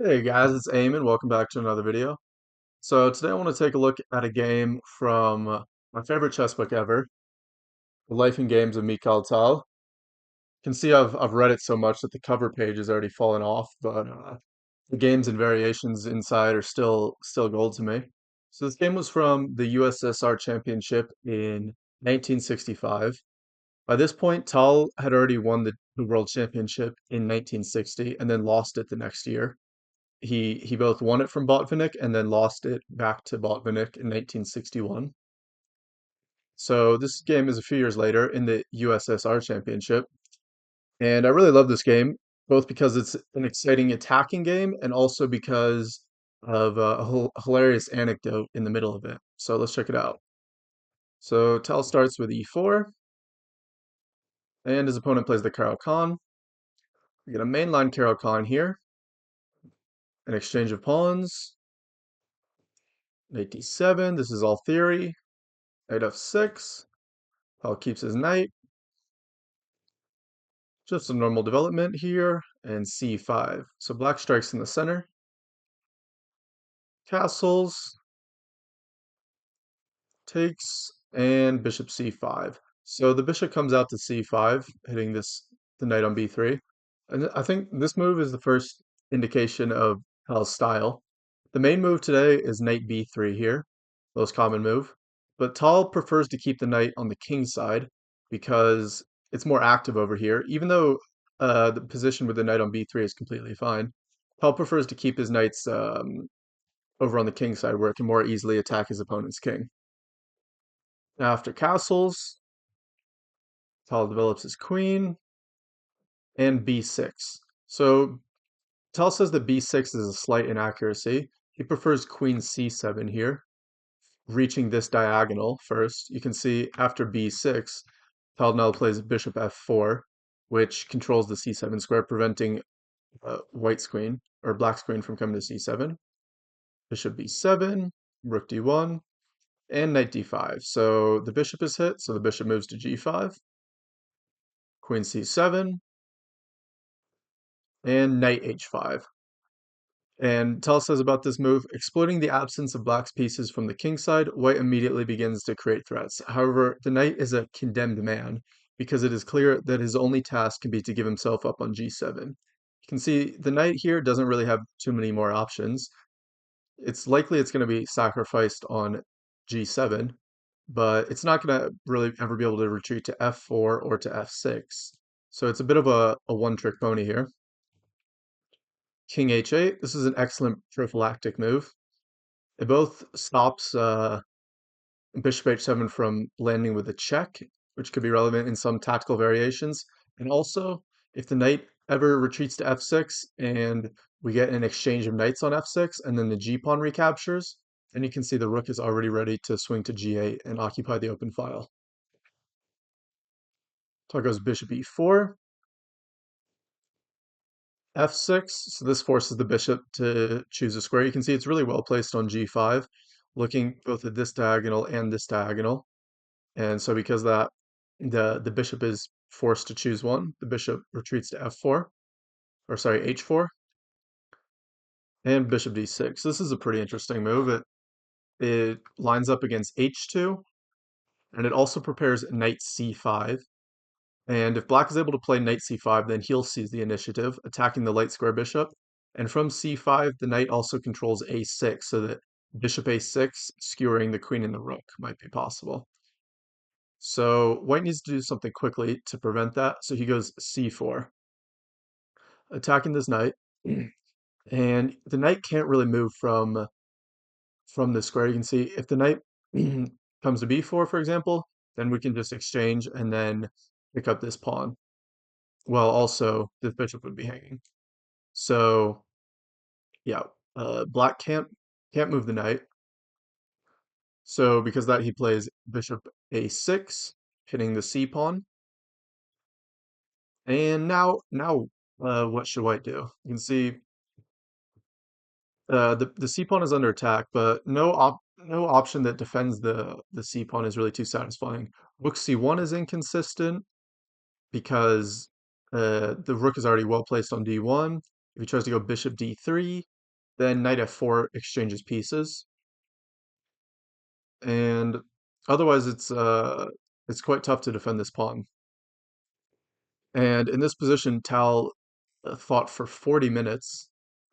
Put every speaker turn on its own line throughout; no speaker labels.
Hey guys, it's Eamon. Welcome back to another video. So today I want to take a look at a game from my favorite chess book ever, The Life and Games of Mikhail Tal. You can see I've read it so much that the cover page has already fallen off, but the games and variations inside are still gold to me. So this game was from the USSR Championship in 1965. By this point, Tal had already won the World Championship in 1960 and then lost it the next year. He both won it from Botvinnik and then lost it back to Botvinnik in 1961. So this game is a few years later in the USSR Championship, and I really love this game both because it's an exciting attacking game and also because of a hilarious anecdote in the middle of it. So let's check it out. So Tal starts with e4, and his opponent plays the Caro-Kann. We get a mainline Caro-Kann here, an exchange of pawns, knight d7. This is all theory. Knight f6. Paul keeps his knight. Just a normal development here. And c5. So black strikes in the center. Castles. Takes. And bishop c5. So the bishop comes out to c5, hitting the knight on b3. And I think this move is the first indication of Hal's style. The main move today is knight b3 here, most common move. But Tal prefers to keep the knight on the king side because it's more active over here. Even though the position with the knight on b3 is completely fine, Tal prefers to keep his knights over on the king side where it can more easily attack his opponent's king. Now after castles, Tal develops his queen and b6. So Tal says that b6 is a slight inaccuracy. He prefers queen c7 here, reaching this diagonal first. You can see after b6, Tal now plays bishop f4, which controls the c7 square, preventing white's queen, or black's queen from coming to c7. Bishop b7, rook d1, and knight d5. So the bishop is hit, so the bishop moves to g5, queen c7, and knight h5. And Tal says about this move, exploiting the absence of black's pieces from the king side, white immediately begins to create threats. However, the knight is a condemned man because it is clear that his only task can be to give himself up on g7. You can see the knight here doesn't really have too many more options. It's likely it's going to be sacrificed on g7, but it's not going to really ever be able to retreat to f4 or to f6. So it's a bit of a one-trick pony here. King h8, this is an excellent prophylactic move. It both stops bishop h7 from landing with a check, which could be relevant in some tactical variations. And also, if the knight ever retreats to f6 and we get an exchange of knights on f6 and then the g-pawn recaptures, then you can see the rook is already ready to swing to g8 and occupy the open file. So goes bishop e4, f6, so this forces the bishop to choose a square. You can see it's really well placed on g5, looking both at this diagonal and this diagonal. And so because that the bishop is forced to choose one, the bishop retreats to f4, or sorry, h4, and bishop d6. This is a pretty interesting move. It lines up against h2, and it also prepares knight c5. And if black is able to play knight c5, then he'll seize the initiative, attacking the light square bishop. And from c5, the knight also controls a6, so that bishop a6 skewering the queen and the rook might be possible. So white needs to do something quickly to prevent that. So he goes c4, attacking this knight. And the knight can't really move from the square. You can see if the knight comes to b4, for example, then we can just exchange and then pick up this pawn. Well, also this bishop would be hanging. So yeah, black can't move the knight. So because of that, he plays bishop a6, hitting the c pawn. And now, what should white do? You can see the c pawn is under attack, but no option that defends the c pawn is really too satisfying. Rook c1 is inconsistent because the rook is already well placed on d1. If he tries to go bishop d3, then knight f4 exchanges pieces, and otherwise it's quite tough to defend this pawn. And in this position, Tal fought for 40 minutes,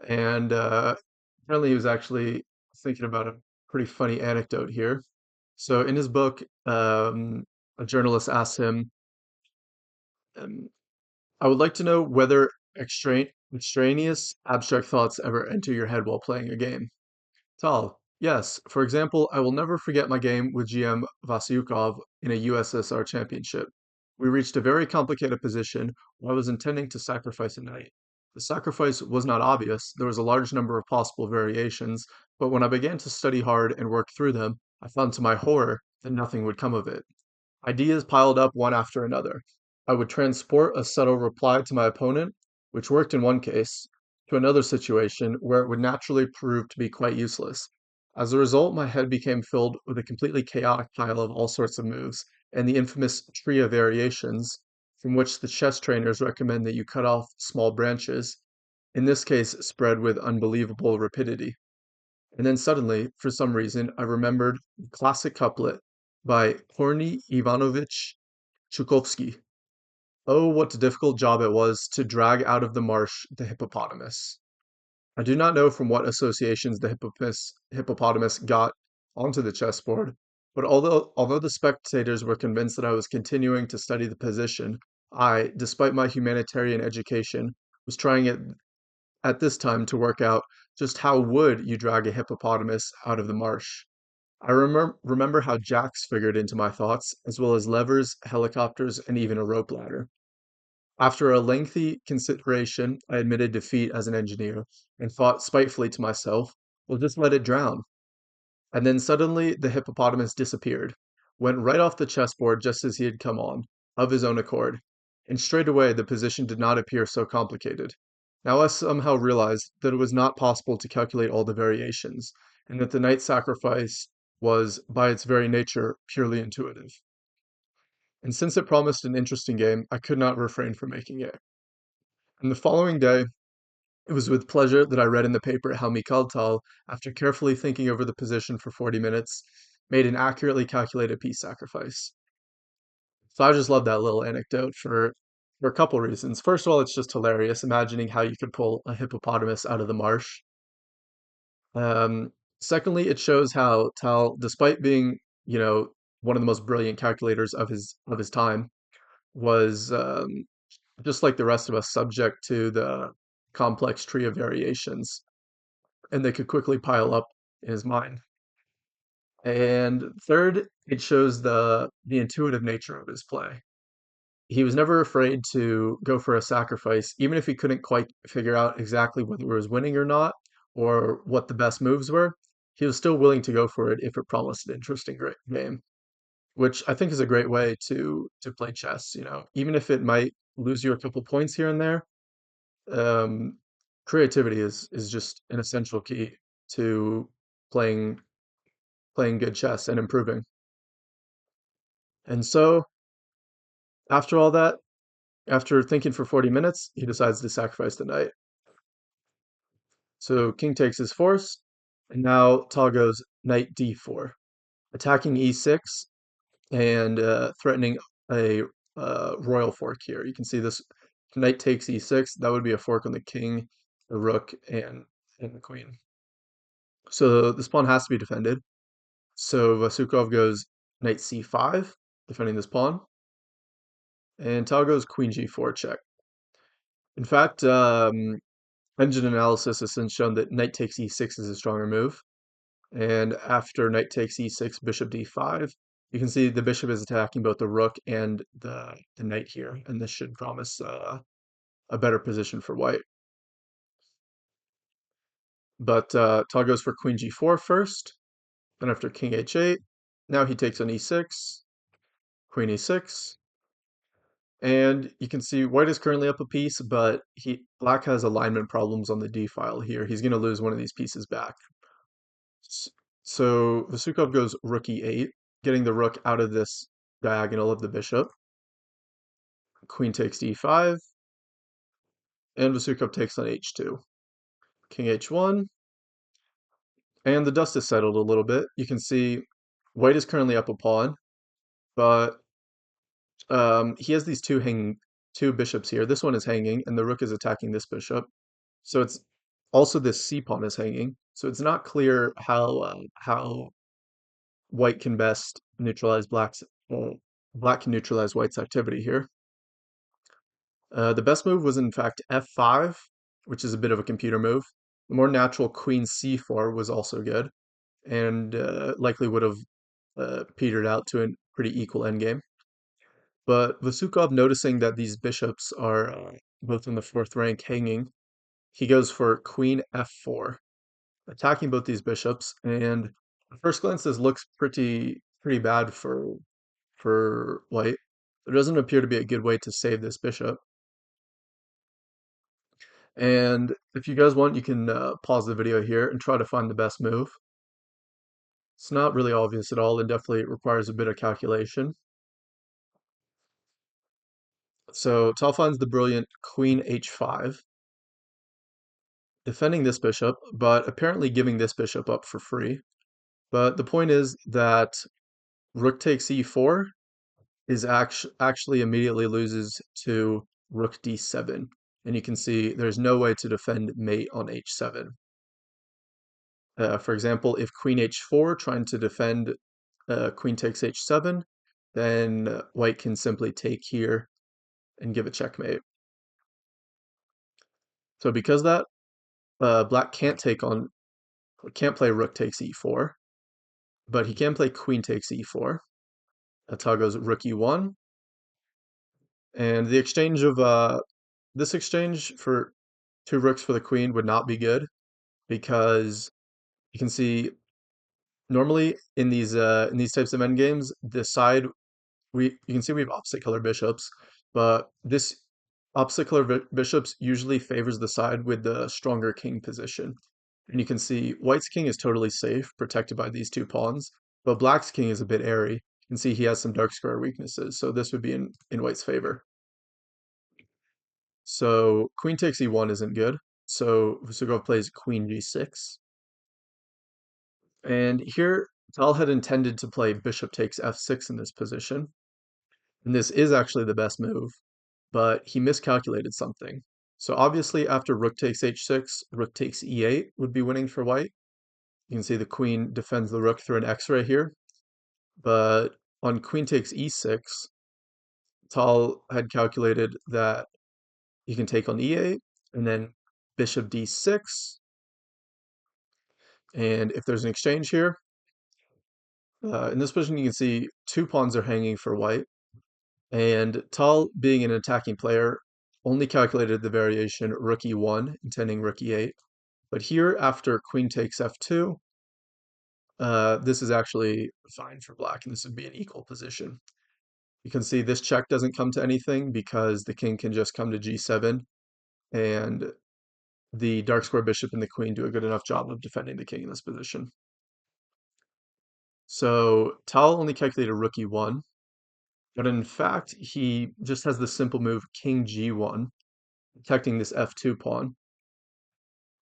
and apparently he was actually thinking about a pretty funny anecdote here. So in his book, a journalist asked him, um, "I would like to know whether extraneous abstract thoughts ever enter your head while playing a game." Tal, yes. For example, I will never forget my game with GM Vasiukov in a USSR Championship. We reached a very complicated position where I was intending to sacrifice a knight. The sacrifice was not obvious, there was a large number of possible variations, but when I began to study hard and work through them, I found to my horror that nothing would come of it. Ideas piled up one after another. I would transport a subtle reply to my opponent, which worked in one case, to another situation where it would naturally prove to be quite useless. As a result, my head became filled with a completely chaotic pile of all sorts of moves, and the infamous tree of variations, from which the chess trainers recommend that you cut off small branches, in this case spread with unbelievable rapidity. And then suddenly, for some reason, I remembered the classic couplet by Korny Ivanovich Chukovsky. Oh, what a difficult job it was to drag out of the marsh the hippopotamus. I do not know from what associations the hippopotamus got onto the chessboard, but although the spectators were convinced that I was continuing to study the position, I, despite my humanitarian education, was trying it at this time to work out just how would you drag a hippopotamus out of the marsh. I remember how jacks figured into my thoughts, as well as levers, helicopters, and even a rope ladder. After a lengthy consideration, I admitted defeat as an engineer and thought spitefully to myself, well, just let it drown. And then suddenly the hippopotamus disappeared, went right off the chessboard just as he had come on, of his own accord. And straight away the position did not appear so complicated. Now I somehow realized that it was not possible to calculate all the variations, and that the knight sacrifice was, by its very nature, purely intuitive. And since it promised an interesting game, I could not refrain from making it. And the following day, it was with pleasure that I read in the paper how Mikhail Tal, after carefully thinking over the position for 40 minutes, made an accurately calculated piece sacrifice. So I just love that little anecdote for a couple reasons. First of all, it's just hilarious imagining how you could pull a hippopotamus out of the marsh. Um, Secondly, it shows how Tal, despite being, you know, one of the most brilliant calculators of his time, was just like the rest of us, subject to the complex tree of variations, and they could quickly pile up in his mind. And third, it shows the intuitive nature of his play. He was never afraid to go for a sacrifice, even if he couldn't quite figure out exactly whether he was winning or not, or what the best moves were. He was still willing to go for it if it promised an interesting great game, which I think is a great way to play chess. You know, even if it might lose you a couple points here and there, um, creativity is just an essential key to playing playing good chess and improving. And so after all that, after thinking for 40 minutes, he decides to sacrifice the knight. So king takes his force, and now Tal goes knight d4, attacking e6 and threatening a royal fork here. You can see this knight takes e6. That would be a fork on the king, the rook, and the queen. So this pawn has to be defended. So Vasukov goes knight c5, defending this pawn, and Tal goes queen g4 check. In fact, engine analysis has since shown that knight takes e6 is a stronger move. And after knight takes e6, bishop d5, you can see the bishop is attacking both the rook and the knight here, and this should promise a better position for white. But Tal goes for queen g4 first, then after king h8, now he takes on e6, queen e6, and you can see white is currently up a piece, but black has alignment problems on the d file here. He's going to lose one of these pieces back. So Vasukov goes rook e8, getting the rook out of this diagonal of the bishop. Queen takes d5, and Vasukov takes on h2. King h1, and the dust has settled a little bit. You can see white is currently up a pawn, but he has these two bishops here. This one is hanging, and the rook is attacking this bishop. So it's also this c pawn is hanging. So it's not clear how white can best neutralize black can neutralize white's activity here. The best move was in fact f5, which is a bit of a computer move. The more natural queen c4 was also good, and likely would have petered out to a pretty equal endgame. But Vasukov, noticing that these bishops are both in the fourth rank hanging, he goes for queen f4, attacking both these bishops. And at first glance, this looks pretty bad for white. There doesn't appear to be a good way to save this bishop. And if you guys want, you can pause the video here and try to find the best move. It's not really obvious at all and definitely requires a bit of calculation. So Tal finds the brilliant queen h5, defending this bishop, but apparently giving this bishop up for free. But the point is that rook takes e4 is actually immediately loses to rook d7. And you can see there's no way to defend mate on h7. For example, if queen h4 trying to defend queen takes h7, then white can simply take here and give a checkmate. So because that, black can't play rook takes e4, but he can play queen takes e4. That's how it goes rook e1. And the exchange of this exchange for two rooks for the queen would not be good because you can see normally in these types of endgames, the side you can see we have opposite color bishops, but this opposite color bishops usually favors the side with the stronger king position. And you can see white's king is totally safe, protected by these two pawns, but black's king is a bit airy. You can see he has some dark square weaknesses, so this would be in white's favor. So queen takes e1 isn't good. So Vusugov plays queen g6. And here, Tal had intended to play bishop takes f6 in this position. And this is actually the best move, but he miscalculated something. So obviously after rook takes h6, rook takes e8 would be winning for white. You can see the queen defends the rook through an x-ray here. But on queen takes e6, Tal had calculated that you can take on e8, and then bishop d6. And if there's an exchange here, in this position you can see two pawns are hanging for white. And Tal, being an attacking player, only calculated the variation rook e1, intending rook e8. But here, after queen takes f2, this is actually fine for black, and this would be an equal position. You can see this check doesn't come to anything because the king can just come to g7, and the dark square bishop and the queen do a good enough job of defending the king in this position. So Tal only calculated rook e1, but in fact, he just has the simple move king g1, protecting this f2 pawn.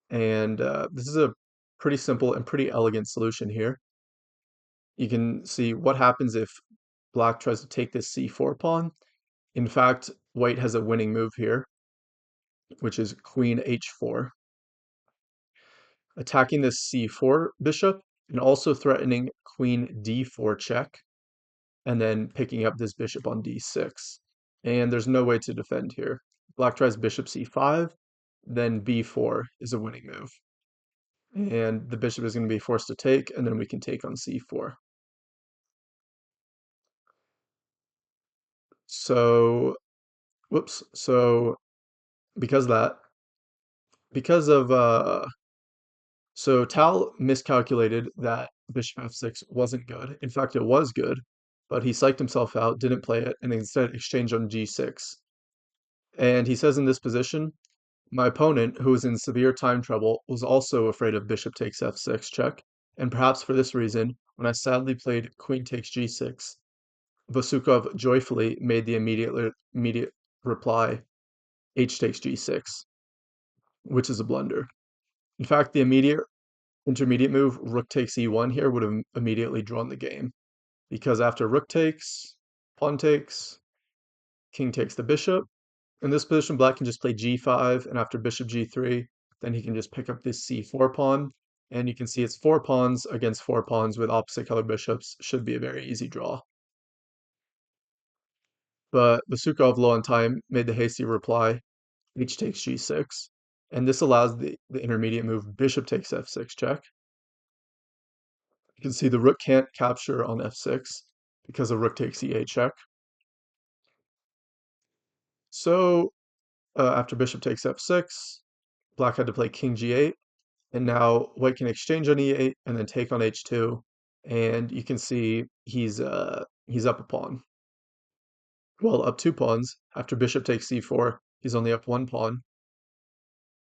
And this is a pretty simple and pretty elegant solution here. You can see what happens if black tries to take this c4 pawn. In fact, white has a winning move here, which is queen h4, attacking this c4 bishop and also threatening queen d4 check, and then picking up this bishop on d6. And there's no way to defend here. Black tries bishop c5, then b4 is a winning move. And the bishop is going to be forced to take, and then we can take on c4. So, whoops. So because that, because of so Tal miscalculated that bishop f6 wasn't good. In fact, it was good, but he psyched himself out, didn't play it, and instead exchanged on g6. And he says in this position, my opponent, who was in severe time trouble, was also afraid of bishop takes f6 check, and perhaps for this reason, when I sadly played queen takes g6, Vasukov joyfully made the immediate reply, h takes g6. which is a blunder. In fact, the immediate intermediate move, rook takes e1 here, would have immediately drawn the game. Because after rook takes, pawn takes, king takes the bishop. In this position, black can just play g5, and after bishop g3, then he can just pick up this c4 pawn. And you can see it's 4 pawns against 4 pawns with opposite color bishops. Should be a very easy draw. But Vasiukov, low on time, made the hasty reply, h takes g6. And this allows the intermediate move, bishop takes f6 check. You can see the rook can't capture on f6 because the rook takes e8 check. So after bishop takes f6, black had to play king g8, and now white can exchange on e8 and then take on h2, and you can see he's up a pawn. Well, up 2 pawns. After bishop takes c4, he's only up 1 pawn.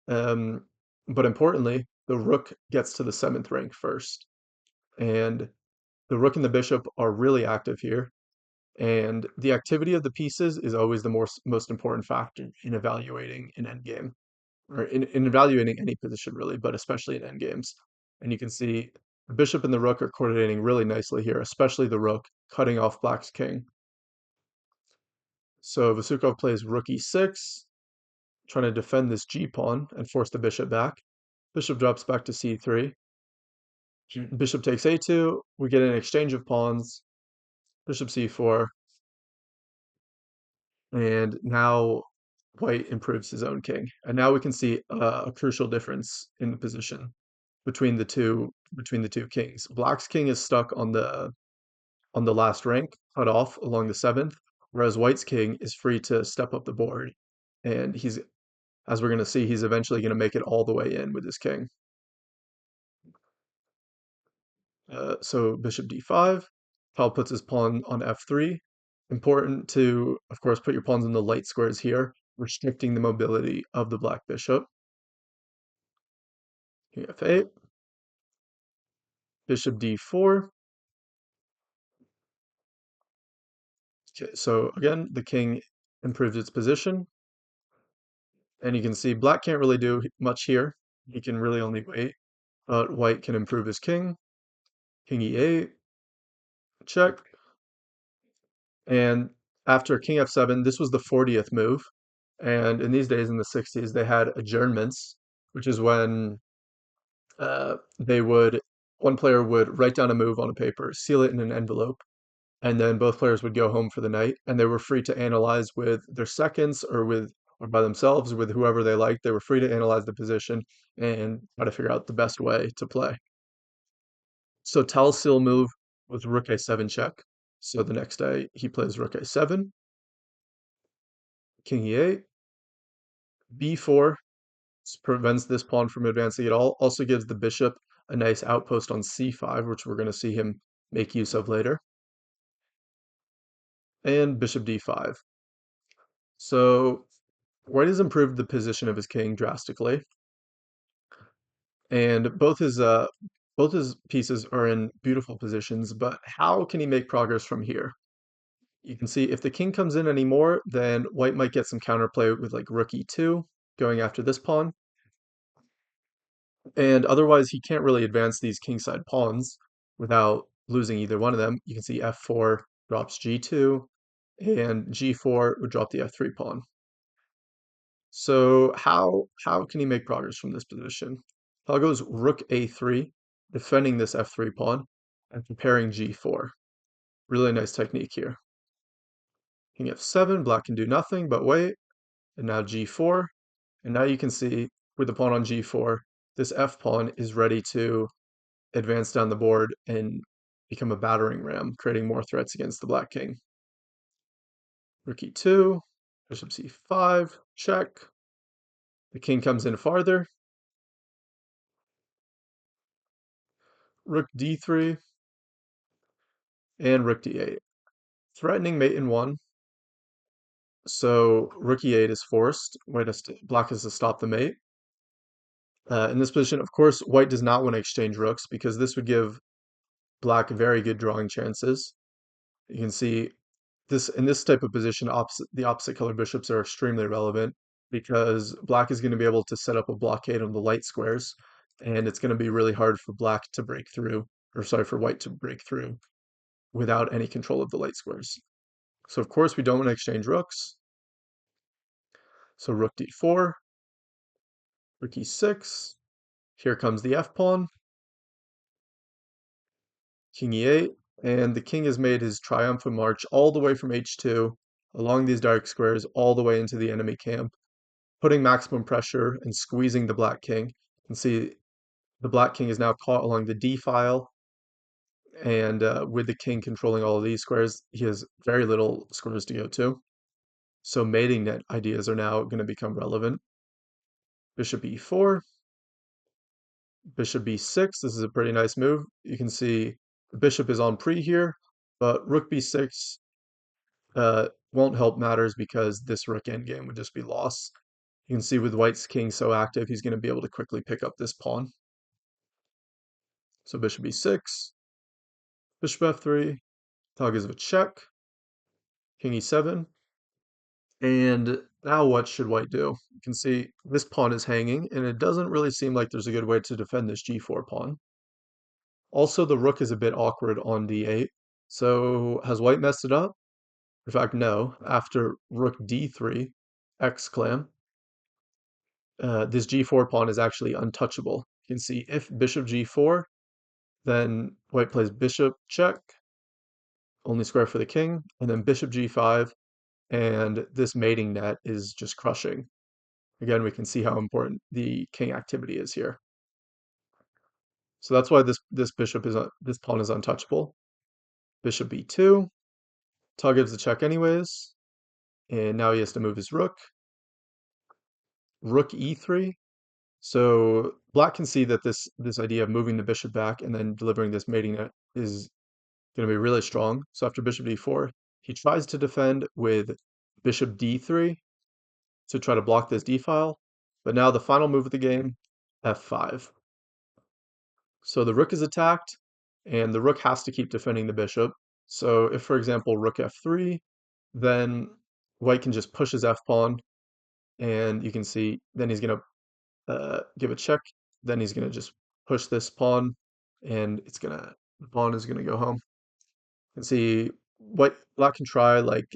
But importantly, the rook gets to the 7th rank first, and the rook and the bishop are really active here. And the activity of the pieces is always the most important factor in evaluating an endgame, or in evaluating any position really, but especially in endgames. And you can see the bishop and the rook are coordinating really nicely here, especially the rook, cutting off black's king. So Vasiukov plays rook e6, trying to defend this g-pawn and force the bishop back. Bishop drops back to c3. Bishop takes a2, we get an exchange of pawns, bishop c4, and now white improves his own king. And now we can see a crucial difference in the position between the two kings. Black's king is stuck on the last rank, cut off along the 7th, whereas white's king is free to step up the board. And he's, as we're going to see, he's eventually going to make it all the way in with his king. So bishop d5, Tal puts his pawn on f3. Important to, of course, put your pawns in the light squares here, restricting the mobility of the black bishop. King f8, bishop d4. Okay, so again, the king improves its position. And you can see black can't really do much here. He can really only wait. But white can improve his king. King e8, check. And after king f7, this was the 40th move. And in these days, in the 60s, they had adjournments, which is when they would, one player would write down a move on a paper, seal it in an envelope, and then both players would go home for the night, and they were free to analyze with their seconds or by themselves with whoever they liked. They were free to analyze the position and try to figure out the best way to play. So Tal's seal move was rook a7 check. So the next day he plays rook a7, king e8, b4 prevents this pawn from advancing at all. Also gives the bishop a nice outpost on c5, which we're going to see him make use of later. And bishop d5. So white has improved the position of his king drastically, and both his pieces are in beautiful positions. But how can he make progress from here? You can see if the king comes in anymore, then white might get some counterplay with like rook e2, going after this pawn. And otherwise, he can't really advance these kingside pawns without losing either one of them. You can see f4 drops g2, and g4 would drop the f3 pawn. So how can he make progress from this position? Tal goes rook a3, defending this f3 pawn, and preparing g4. Really nice technique here. King f7, black can do nothing but wait, and now g4. And now you can see with the pawn on g4, this f pawn is ready to advance down the board and become a battering ram, creating more threats against the black king. Rook e2, bishop c5, check. The king comes in farther. Rook d3, and rook d8. Threatening mate in 1. So rook e8 is forced. Black has to stop the mate. In this position, of course, white does not want to exchange rooks because this would give black very good drawing chances. You can see this in this type of position, the opposite color bishops are extremely relevant. because black is going to be able to set up a blockade on the light squares, and it's going to be really hard for black to break through, or sorry, for white to break through without any control of the light squares. So of course we don't want to exchange rooks. So rook d4, rook e6. Here comes the f pawn, king e8, and the king has made his triumphant march all the way from h2 along these dark squares all the way into the enemy camp, putting maximum pressure and squeezing the black king. You can see the black king is now caught along the d file, and with the king controlling all of these squares, he has very little squares to go to. So mating net ideas are now going to become relevant. Bishop e4, bishop b6. This is a pretty nice move. You can see the bishop is on pre here, but rook b6 won't help matters because this rook endgame would just be lost. You can see with white's king so active, he's going to be able to quickly pick up this pawn. So bishop e6, bishop f3, Tal gives a check, king e7, and now what should white do? You can see this pawn is hanging, and it doesn't really seem like there's a good way to defend this g4 pawn. Also, the rook is a bit awkward on d8, so has white messed it up? In fact, no. After rook d3, exclam, this g4 pawn is actually untouchable. You can see if bishop g4, then white plays bishop check, only square for the king, and then bishop g5, and this mating net is just crushing. Again, we can see how important the king activity is here. So that's why this bishop is this pawn is untouchable. Bishop b2, Tal gives the check anyways, and now he has to move his rook. Rook e3. So black can see that this idea of moving the bishop back and then delivering this mating net is going to be really strong. So after bishop d4, he tries to defend with bishop d3 to try to block this d-file. But now the final move of the game, f5. So the rook is attacked, and the rook has to keep defending the bishop. So if, for example, rook f3, then white can just push his f-pawn, and you can see then he's going to give a check. Then he's going to just push this pawn, and the pawn is going to go home. You can see black can try like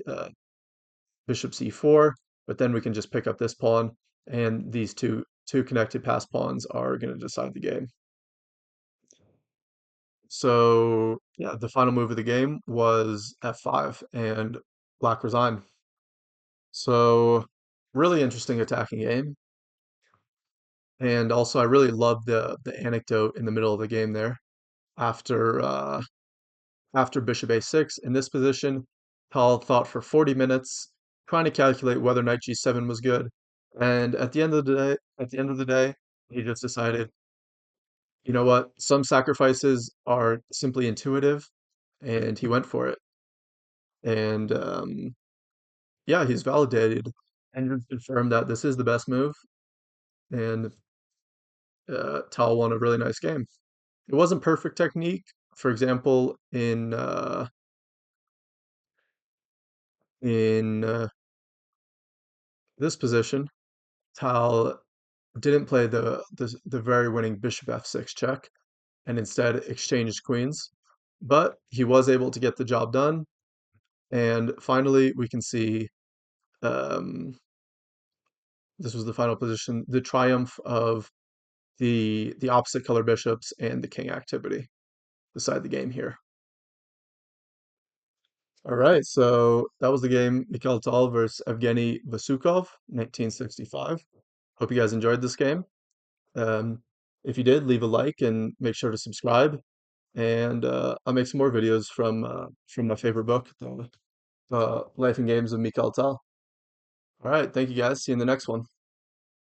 bishop c4, but then we can just pick up this pawn, and these two connected pass pawns are going to decide the game. So yeah, the final move of the game was f5, and black resigned. So really interesting attacking game. And also I really love the anecdote in the middle of the game there. After after bishop a6 in this position, Tal thought for 40 minutes, trying to calculate whether knight g7 was good. And at the end of the day, he just decided, you know what, some sacrifices are simply intuitive, and he went for it. And yeah, he's validated and confirmed that this is the best move. And Tal won a really nice game. It wasn't perfect technique. For example, in this position, Tal didn't play the very winning bishop f6 check, and instead exchanged queens. But he was able to get the job done. And finally, we can see um, this was the final position, the triumph of the opposite color bishops and the king activity decide the game here. All right, so that was the game Mikhail Tal versus Evgeny Vasiukov, 1965. Hope you guys enjoyed this game. Um, if you did, leave a like and make sure to subscribe. And I'll make some more videos from my favorite book, the Life and Games of Mikhail Tal. All right, thank you guys. See you in the next one.